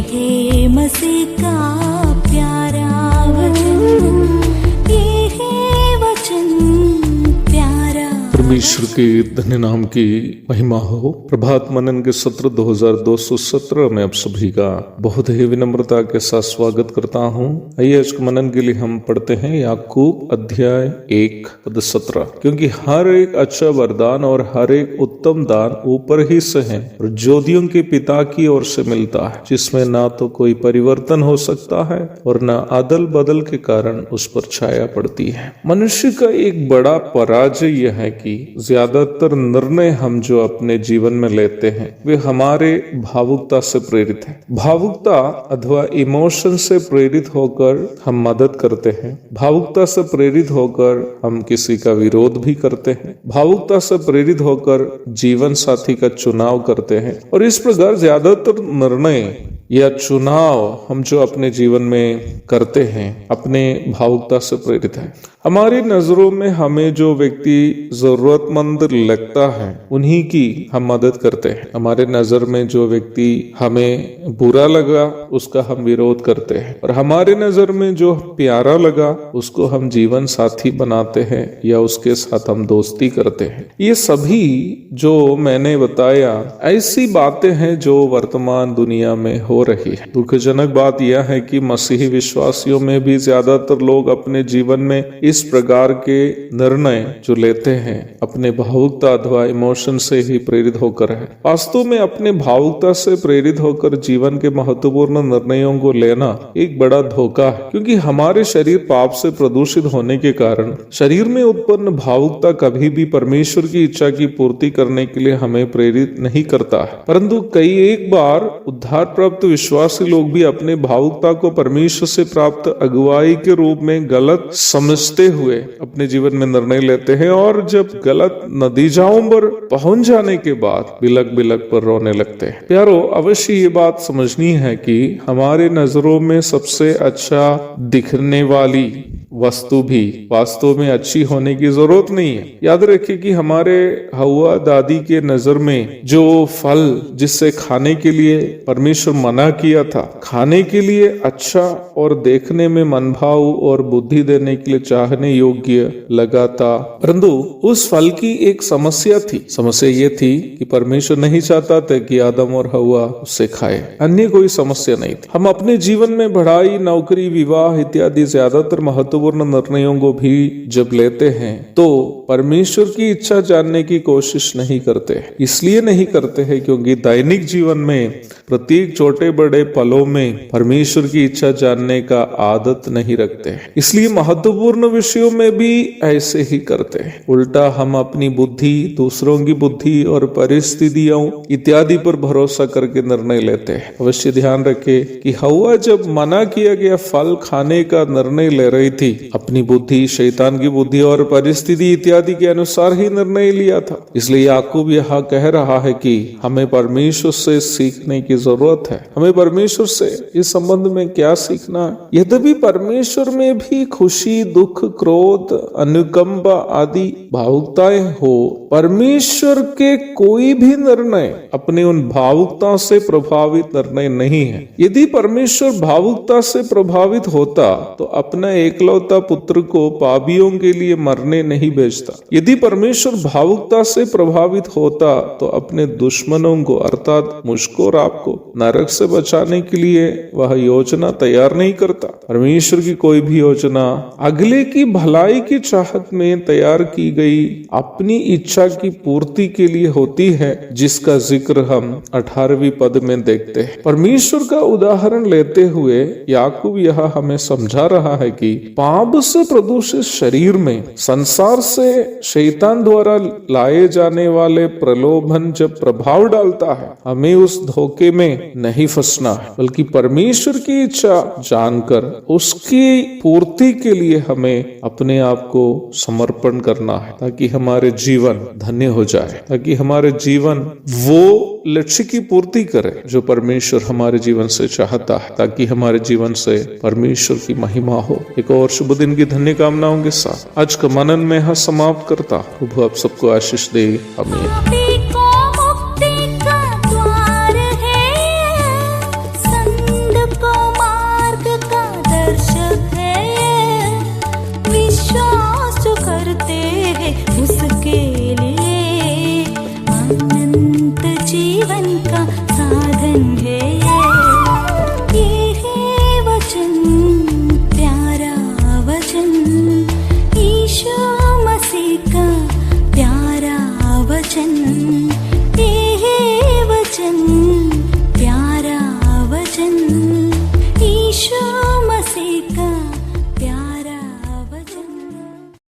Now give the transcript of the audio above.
है मसीह का प्यारा वचन, ये है वचन प्यारा। परमेश्वर के धन्य नाम की महिमा हो। प्रभात मनन के सत्र 2217 में आप सभी का बहुत ही विनम्रता के साथ स्वागत करता हूँ। आइए आज के मनन के लिए हम पढ़ते हैं याकूब अध्याय 1 पद 17। क्योंकि हर एक अच्छा वरदान और हर एक उत्तम दान ऊपर ही से है और ज्योतियों के पिता की ओर से मिलता है, जिसमें ना तो कोई परिवर्तन हो सकता है और ना अदल बदल के कारण उस पर छाया पड़ती है। मनुष्य का एक बड़ा पराजय यह है कि ज्यादातर निर्णय हम जो अपने जीवन में लेते हैं वे हमारे भावुकता से प्रेरित है। भावुकता अथवा इमोशन से प्रेरित होकर हम मदद करते हैं। भावुकता से प्रेरित होकर हम किसी का विरोध भी करते हैं। भावुकता से प्रेरित होकर जीवन साथी का चुनाव करते हैं और इस प्रकार ज्यादातर निर्णय या चुनाव हम जो अपने जीवन में करते हैं अपने भावुकता से प्रेरित है। हमारी नजरों में हमें जो व्यक्ति जरूरतमंद लगता है उन्हीं की हम मदद करते हैं। हमारे नजर में जो व्यक्ति हमें बुरा लगा उसका हम विरोध करते हैं और हमारे नजर में जो प्यारा लगा उसको हम जीवन साथी बनाते हैं या उसके साथ हम दोस्ती करते हैं। ये सभी जो मैंने बताया ऐसी बातें हैं जो वर्तमान दुनिया में हो रही है। दुखजनक बात यह है कि मसीही विश्वासियों में भी ज्यादातर लोग अपने जीवन में इस प्रकार के निर्णय जो लेते हैं अपने भावुकता अथवा इमोशन से ही प्रेरित होकर है। वास्तव में अपने भावुकता से प्रेरित होकर जीवन के महत्वपूर्ण निर्णयों को लेना एक बड़ा धोखा है, क्योंकि हमारे शरीर पाप से प्रदूषित होने के कारण शरीर में उत्पन्न भावुकता कभी भी परमेश्वर की इच्छा की पूर्ति करने के लिए हमें प्रेरित नहीं करता है। परंतु कई एक बार उद्धार प्राप्त विश्वासी लोग भी अपने भावुकता को परमेश्वर से प्राप्त अगुवाई के रूप में गलत समझते हुए अपने जीवन में निर्णय लेते हैं और जब गलत नतीजाओं पर पहुंच जाने के बाद बिलक बिलक पर रोने लगते हैं। प्यारो, अवश्य ये बात समझनी है कि हमारे नजरों में सबसे अच्छा दिखने वाली वस्तु भी वास्तव में अच्छी होने की जरूरत नहीं है। याद रखिए कि हमारे हवा दादी के नजर में जो फल जिससे खाने के लिए परमेश्वर मना किया था, खाने के लिए अच्छा और देखने में मनभाव और बुद्धि देने के लिए चाहने योग्य लगा था, परंतु उस फल की एक समस्या थी। समस्या ये थी कि परमेश्वर नहीं चाहता था कि आदम और हवा उससे खाए, अन्य कोई समस्या नहीं थी। हम अपने जीवन में पढ़ाई, नौकरी, विवाह इत्यादि ज्यादातर महत्वपूर्ण निर्णयों को भी जब लेते हैं तो परमेश्वर की इच्छा जानने की कोशिश नहीं करते। इसलिए नहीं करते हैं क्योंकि दैनिक जीवन में प्रत्येक छोटे बड़े पलों में परमेश्वर की इच्छा जानने का आदत नहीं रखते। इसलिए महत्वपूर्ण विषयों में भी ऐसे ही करते हैं। उल्टा हम अपनी बुद्धि, दूसरों की बुद्धि और परिस्थितियों इत्यादि पर भरोसा करके निर्णय लेते हैं। अवश्य ध्यान रखें कि हवा जब मना किया गया फल खाने का निर्णय ले रही थी, अपनी बुद्धि, शैतान की बुद्धि और परिस्थिति इत्यादि के अनुसार ही निर्णय लिया था। इसलिए याकूब यहाँ कह रहा है कि हमें परमेश्वर से सीखने की जरूरत है। हमें परमेश्वर से इस संबंध में क्या सीखना है? यद्यपि परमेश्वर में भी खुशी, दुख, क्रोध, अनुकंपा आदि भावुकताएं हो, परमेश्वर के कोई भी निर्णय अपने उन भावुकताओं से प्रभावित निर्णय नहीं है। यदि परमेश्वर भावुकता से प्रभावित होता तो अपना एकलौता पुत्र को पापियों के लिए मरने नहीं भेजता। यदि परमेश्वर भावुकता से प्रभावित होता तो अपने दुश्मनों को अर्थात मुझको और आपको नरक से बचाने के लिए वह योजना तैयार नहीं करता। परमेश्वर की कोई भी योजना अगले की भलाई की चाहत में तैयार की गई अपनी इच्छा की पूर्ति के लिए होती है, जिसका जिक्र हम 18वीं पद में देखते हैं। परमेश्वर का उदाहरण लेते हुए याकूब यह हमें समझा रहा है कि पाप से प्रदूषित शरीर में संसार से शैतान द्वारा लाए जाने वाले प्रलोभन जब प्रभाव डालता है, हमें उस धोखे में नहीं फंसना है, बल्कि परमेश्वर की इच्छा जानकर उसकी पूर्ति के लिए हमें अपने आप को समर्पण करना है, ताकि हमारे जीवन धन्य हो जाए, ताकि हमारे जीवन वो लक्ष्य की पूर्ति करे जो परमेश्वर हमारे जीवन से चाहता है, ताकि हमारे जीवन से परमेश्वर की महिमा हो। एक और शुभ दिन की धन्य कामनाओं के साथ आज का मनन में समाप्त करता। प्रभु आप सबको आशीष दे। आमीन।